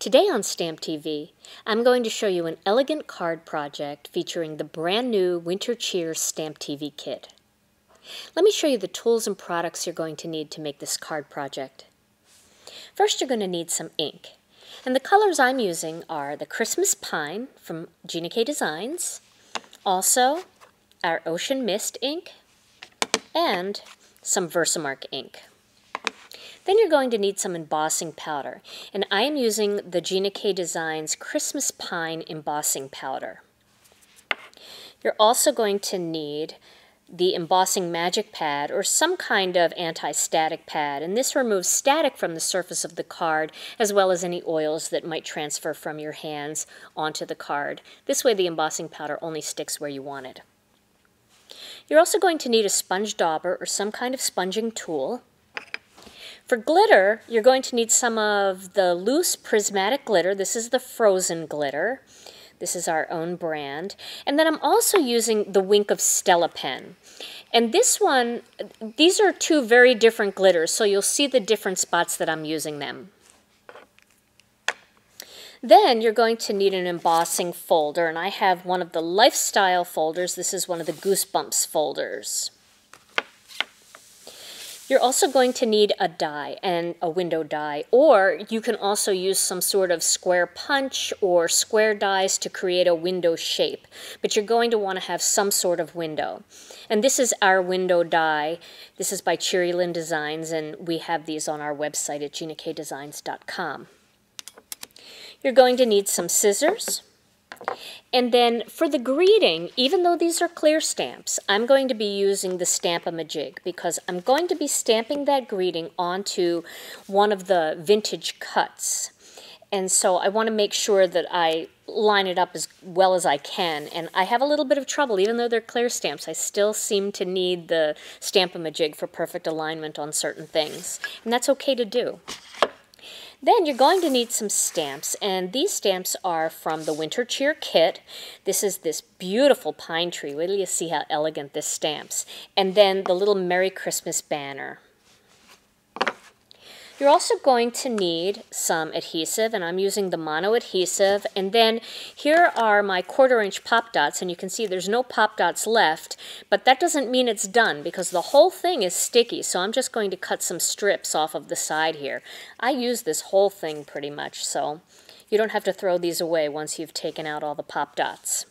Today on StampTV, I'm going to show you an elegant card project featuring the brand new Winter Cheer StampTV kit. Let me show you the tools and products you're going to need to make this card project. First, you're going to need some ink. And the colors I'm using are the Christmas Pine from Gina Designs, also our Ocean Mist ink, and some VersaMark ink. Then you're going to need some embossing powder, and I am using the Gina Designs Christmas Pine embossing powder. You're also going to need the embossing magic pad or some kind of anti-static pad, and this removes static from the surface of the card as well as any oils that might transfer from your hands onto the card. This way the embossing powder only sticks where you want it. You're also going to need a sponge dauber or some kind of sponging tool. For glitter, you're going to need some of the loose prismatic glitter. This is the frozen glitter. This is our own brand. And then I'm also using the Wink of Stella pen. And this one, these are two very different glitters, so you'll see the different spots that I'm using them. Then you're going to need an embossing folder, and I have one of the lifestyle folders. This is one of the Goosebumps folders. You're also going to need a die and a window die, or you can also use some sort of square punch or square dies to create a window shape, but you're going to want to have some sort of window. And this is our window die. This is by Cherry Lynn Designs, and we have these on our website at ginadesigns.com. You're going to need some scissors. And then for the greeting, even though these are clear stamps, I'm going to be using the Stamp-A-Majig because I'm going to be stamping that greeting onto one of the vintage cuts. And so I want to make sure that I line it up as well as I can. And I have a little bit of trouble, even though they're clear stamps, I still seem to need the Stamp-A-Majig for perfect alignment on certain things. And that's okay to do. Then you're going to need some stamps, and these stamps are from the Winter Cheer kit. This is this beautiful pine tree. Wait till you see how elegant this stamps. And then the little Merry Christmas banner. You're also going to need some adhesive, and I'm using the mono adhesive. And then here are my 1/4-inch pop dots, and you can see there's no pop dots left, but that doesn't mean it's done because the whole thing is sticky, so I'm just going to cut some strips off of the side here. I use this whole thing pretty much, so you don't have to throw these away once you've taken out all the pop dots.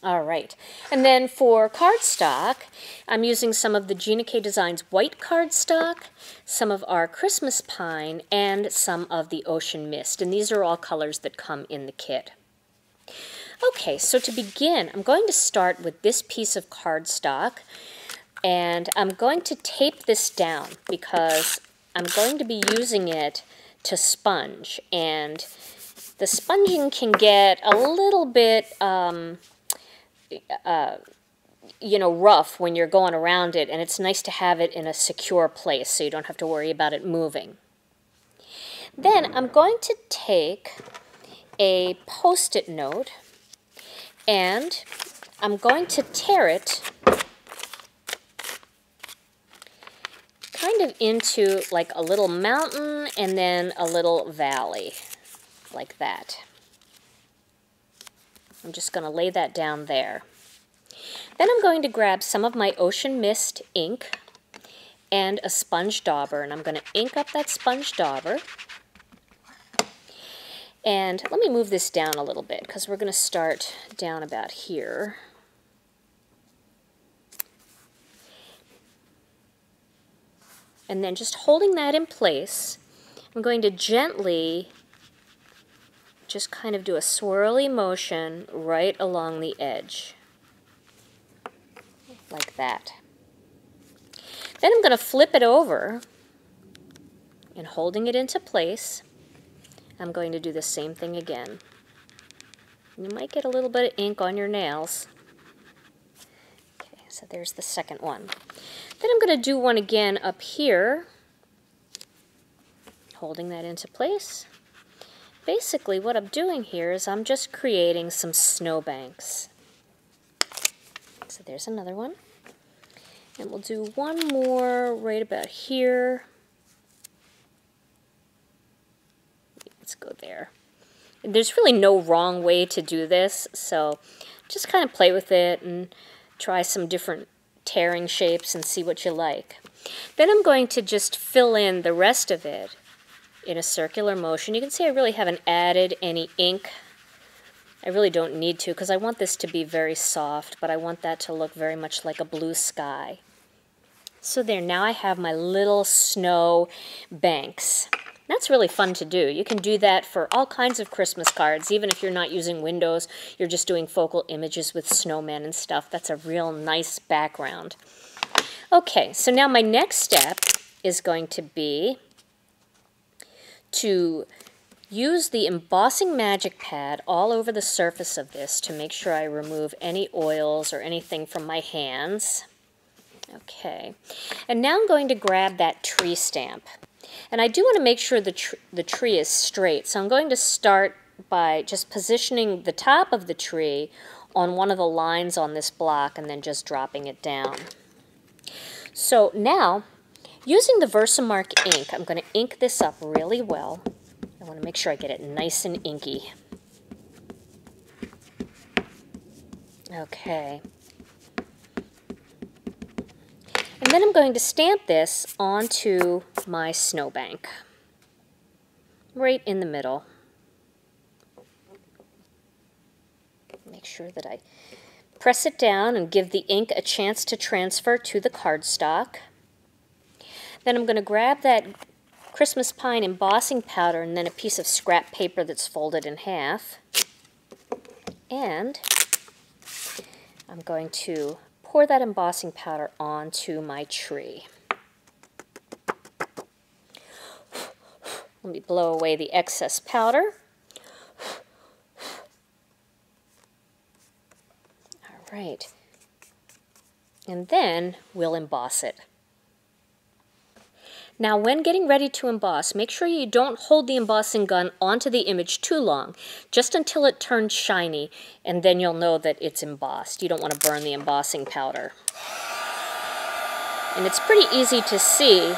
All right, and then for cardstock, I'm using some of the Gina Designs white cardstock, some of our Christmas Pine, and some of the Ocean Mist, and these are all colors that come in the kit. Okay, so to begin, I'm going to start with this piece of cardstock, and I'm going to tape this down because I'm going to be using it to sponge, and the sponging can get a little bit rough when you're going around it, and it's nice to have it in a secure place so you don't have to worry about it moving. Then I'm going to take a Post-it note and I'm going to tear it kind of into like a little mountain and then a little valley, like that. I'm just going to lay that down there. Then I'm going to grab some of my Ocean Mist ink and a sponge dauber, and I'm going to ink up that sponge dauber. And let me move this down a little bit because we're going to start down about here. And then just holding that in place, I'm going to gently just kind of do a swirly motion right along the edge, like that. Then I'm going to flip it over, and holding it into place, I'm going to do the same thing again. You might get a little bit of ink on your nails. Okay, so there's the second one. Then I'm going to do one again up here, holding that into place. Basically, what I'm doing here is I'm just creating some snowbanks. So there's another one. And we'll do one more right about here. Let's go there. There's really no wrong way to do this, so just kind of play with it and try some different tearing shapes and see what you like. Then I'm going to just fill in the rest of it in a circular motion. You can see I really haven't added any ink. I really don't need to because I want this to be very soft, but I want that to look very much like a blue sky. So there, now I have my little snow banks. That's really fun to do. You can do that for all kinds of Christmas cards, even if you're not using windows, you're just doing focal images with snowmen and stuff. That's a real nice background. Okay, so now my next step is going to be to use the embossing magic pad all over the surface of this to make sure I remove any oils or anything from my hands. Okay, and now I'm going to grab that tree stamp. And I do want to make sure the tree is straight, so I'm going to start by just positioning the top of the tree on one of the lines on this block and then just dropping it down. So now, using the VersaMark ink, I'm going to ink this up really well. I want to make sure I get it nice and inky. Okay. And then I'm going to stamp this onto my snowbank, right in the middle. Make sure that I press it down and give the ink a chance to transfer to the cardstock. Then I'm going to grab that Christmas pine embossing powder and then a piece of scrap paper that's folded in half. And I'm going to pour that embossing powder onto my tree. Let me blow away the excess powder. All right. And then we'll emboss it. Now, when getting ready to emboss, make sure you don't hold the embossing gun onto the image too long, just until it turns shiny, and then you'll know that it's embossed. You don't want to burn the embossing powder. And it's pretty easy to see.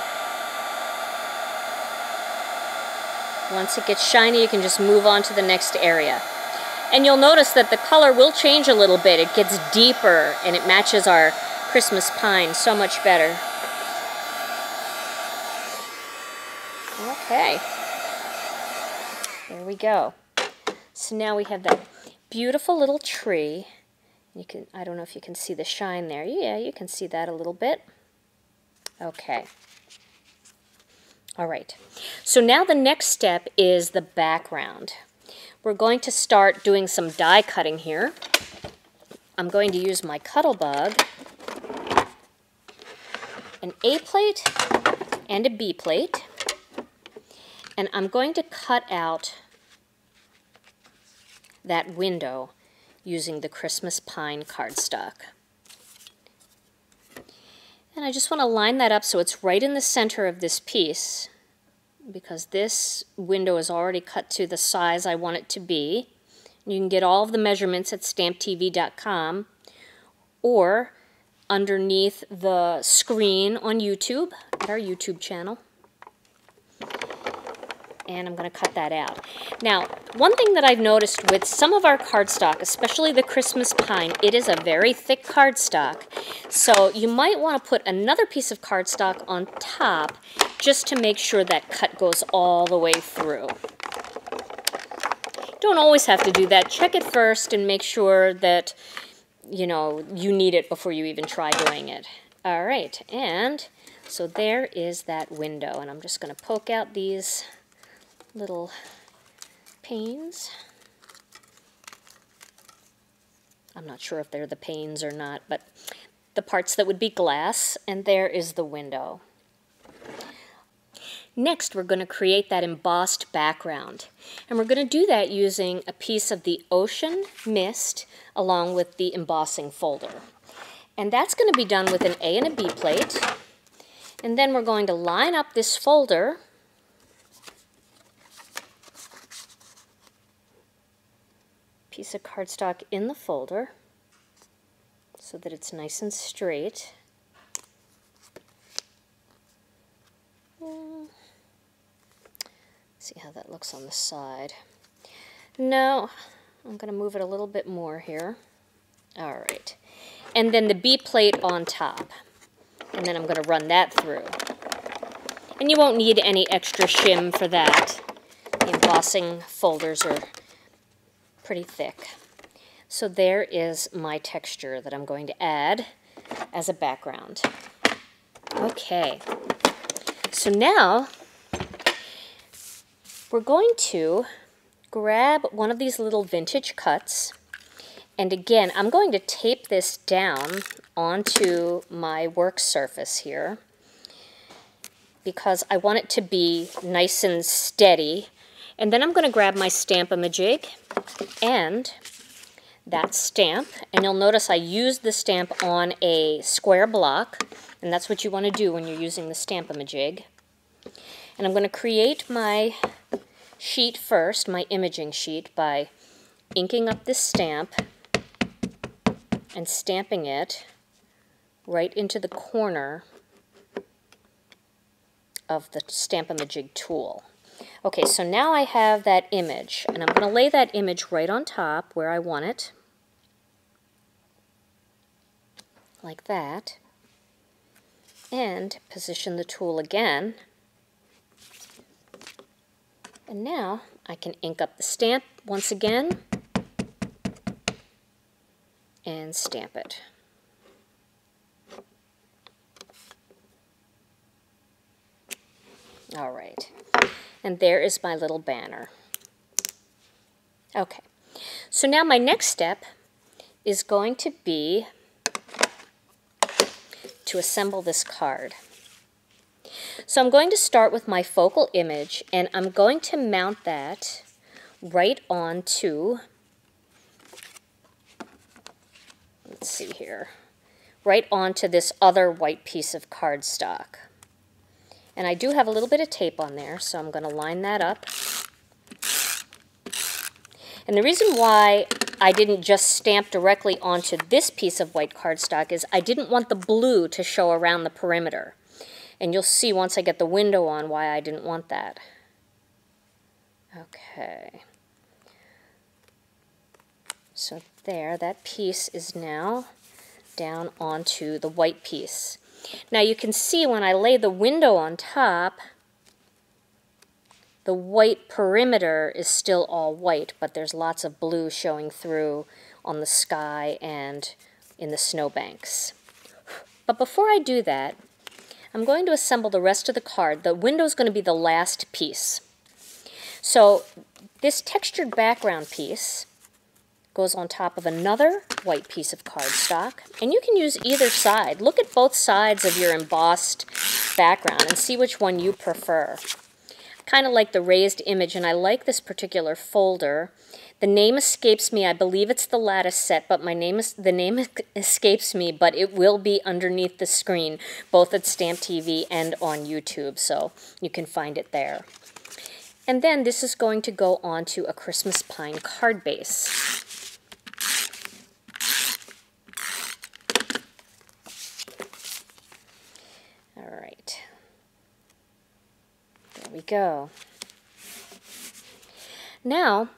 Once it gets shiny, you can just move on to the next area. And you'll notice that the color will change a little bit. It gets deeper, and it matches our Christmas pine so much better. Okay, there we go. So now we have that beautiful little tree. You can, I don't know if you can see the shine there. Yeah, you can see that a little bit. Okay. All right. So now the next step is the background. We're going to start doing some die cutting here. I'm going to use my Cuttlebug, an A plate and a B plate. And I'm going to cut out that window using the Christmas pine cardstock. And I just want to line that up so it's right in the center of this piece, because this window is already cut to the size I want it to be. You can get all of the measurements at StampTV.com or underneath the screen on YouTube, at our YouTube channel. And I'm going to cut that out. Now, one thing that I've noticed with some of our cardstock, especially the Christmas pine, it is a very thick cardstock. So you might want to put another piece of cardstock on top just to make sure that cut goes all the way through. Don't always have to do that. Check it first and make sure that, you know, you need it before you even try doing it. All right, and so there is that window, and I'm just going to poke out these little panes. I'm not sure if they're the panes or not, but the parts that would be glass, and there is the window. Next, we're going to create that embossed background, and we're going to do that using a piece of the ocean mist along with the embossing folder. And that's going to be done with an A and a B plate, and then we're going to line up this folder piece of cardstock in the folder so that it's nice and straight. See how how that looks on the side. No, I'm going to move it a little bit more here. All right. And then the B plate on top. And then I'm going to run that through. And you won't need any extra shim for that. The embossing folders are pretty thick. So there is my texture that I'm going to add as a background. Okay. So now we're going to grab one of these little vintage cuts. And again, I'm going to tape this down onto my work surface here because I want it to be nice and steady. And then I'm going to grab my Stamp-A-Majig and that stamp. And you'll notice I used the stamp on a square block. And that's what you want to do when you're using the Stamp-A-Majig. And I'm going to create my sheet first, my imaging sheet, by inking up this stamp and stamping it right into the corner of the Stamp-A-Majig tool. Okay, so now I have that image, and I'm going to lay that image right on top where I want it, like that, and position the tool again. And now I can ink up the stamp once again and stamp it. All right, and there is my little banner. Okay, so now my next step is going to be to assemble this card. So I'm going to start with my focal image, and I'm going to mount that right onto, let's see here, right onto this other white piece of cardstock. And I do have a little bit of tape on there, so I'm going to line that up. And the reason why I didn't just stamp directly onto this piece of white cardstock is I didn't want the blue to show around the perimeter. And you'll see once I get the window on why I didn't want that. Okay. So there, that piece is now down onto the white piece. Now you can see when I lay the window on top, the white perimeter is still all white, but there's lots of blue showing through on the sky and in the snowbanks. But before I do that, I'm going to assemble the rest of the card. The window is going to be the last piece. So this textured background piece goes on top of another white piece of cardstock, and you can use either side. Look at both sides of your embossed background and see which one you prefer. Kind of like the raised image, and I like this particular folder. The name escapes me. I believe it's the Lattice set, but the name escapes me, but it will be underneath the screen, both at StampTV and on YouTube, so you can find it there. And then this is going to go onto a Christmas pine card base. All right. There we go. Now,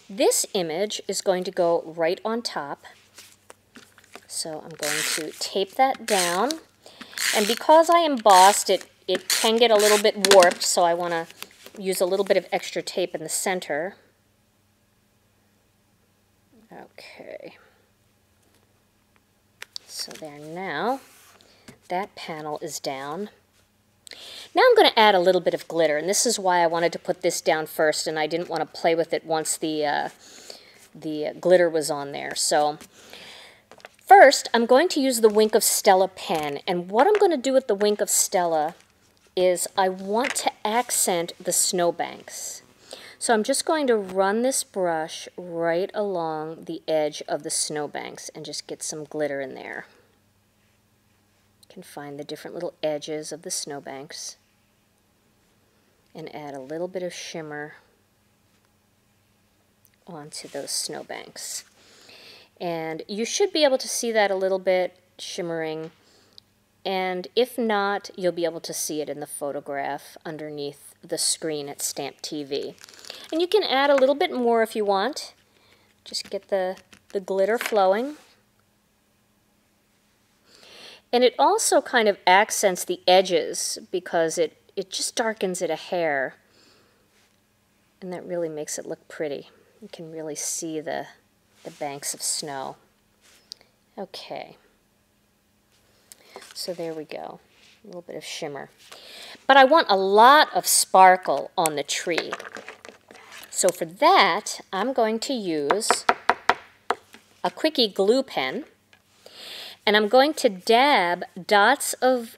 this image is going to go right on top. So I'm going to tape that down. And because I embossed it, it can get a little bit warped, so I want to use a little bit of extra tape in the center. Okay. So there now. That panel is down. Now I'm going to add a little bit of glitter, and this is why I wanted to put this down first, and I didn't want to play with it once the glitter was on there. So first, I'm going to use the Wink of Stella pen, and what I'm going to do with the Wink of Stella is I want to accent the snowbanks. So I'm just going to run this brush right along the edge of the snowbanks and just get some glitter in there. You can find the different little edges of the snowbanks and add a little bit of shimmer onto those snowbanks. And you should be able to see that a little bit shimmering And if not, you'll be able to see it in the photograph underneath the screen at StampTV. And you can add a little bit more if you want. Just get the glitter flowing. And it also kind of accents the edges because it just darkens it a hair. And that really makes it look pretty. You can really see the banks of snow. Okay. So there we go. A little bit of shimmer. But I want a lot of sparkle on the tree. So for that, I'm going to use a quickie glue pen. And I'm going to dab dots of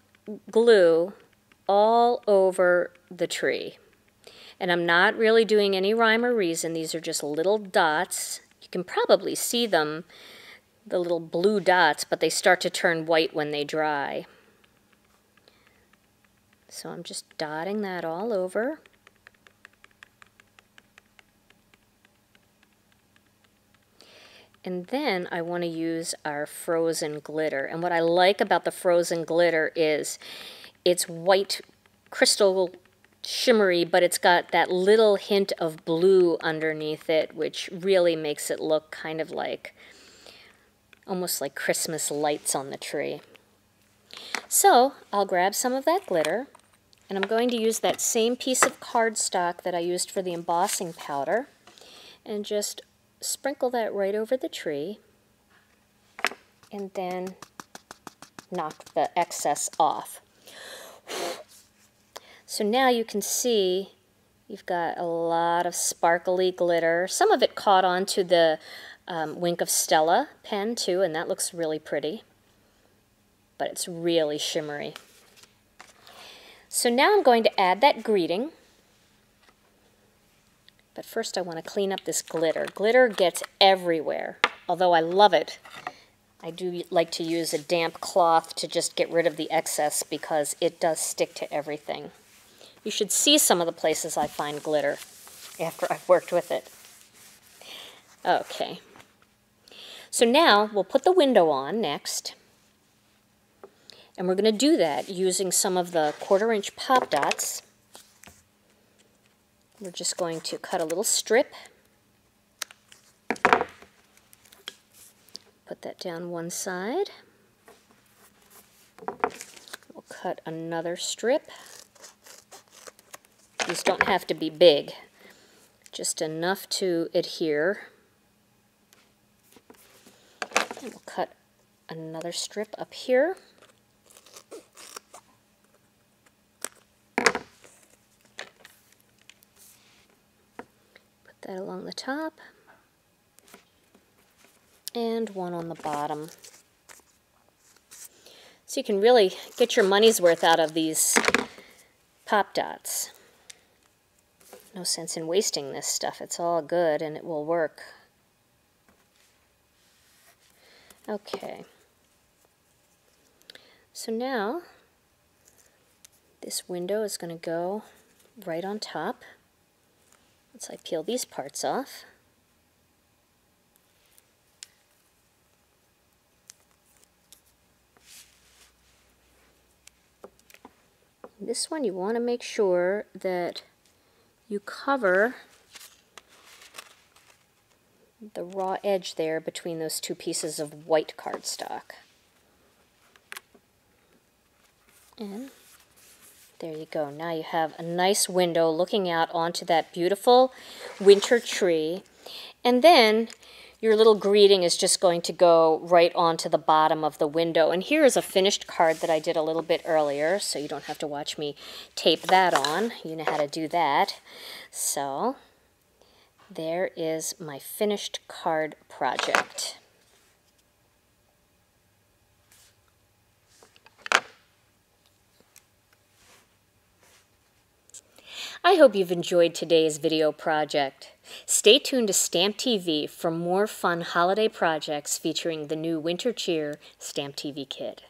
glue all over the tree. And I'm not really doing any rhyme or reason. These are just little dots. You can probably see them, the little blue dots, but they start to turn white when they dry. So I'm just dotting that all over. And then I want to use our frozen glitter. And what I like about the frozen glitter is it's white crystal shimmery, but it's got that little hint of blue underneath it, which really makes it look kind of like, almost like Christmas lights on the tree. So I'll grab some of that glitter, and I'm going to use that same piece of cardstock that I used for the embossing powder, and just sprinkle that right over the tree, and then knock the excess off. So now you can see you've got a lot of sparkly glitter. Some of it caught onto the Wink of Stella pen too, and that looks really pretty, but it's really shimmery. So now I'm going to add that greeting. But first I want to clean up this glitter. Glitter gets everywhere. Although I love it, I do like to use a damp cloth to just get rid of the excess because it does stick to everything. You should see some of the places I find glitter after I've worked with it. Okay. So now we'll put the window on next. And we're going to do that using some of the 1/4" pop dots. We're just going to cut a little strip, put that down one side. We'll cut another strip. These don't have to be big, just enough to adhere. And we'll cut another strip up here. That along the top, and one on the bottom. So you can really get your money's worth out of these pop dots. No sense in wasting this stuff. It's all good and it will work. Okay. So now this window is going to go right on top. Once I peel these parts off, this one you want to make sure that you cover the raw edge there between those two pieces of white cardstock. And there you go. Now you have a nice window looking out onto that beautiful winter tree. And then your little greeting is just going to go right onto the bottom of the window. And here is a finished card that I did a little bit earlier, so you don't have to watch me tape that on. You know how to do that. So there is my finished card project. I hope you've enjoyed today's video project. Stay tuned to StampTV for more fun holiday projects featuring the new Winter Cheer StampTV kit.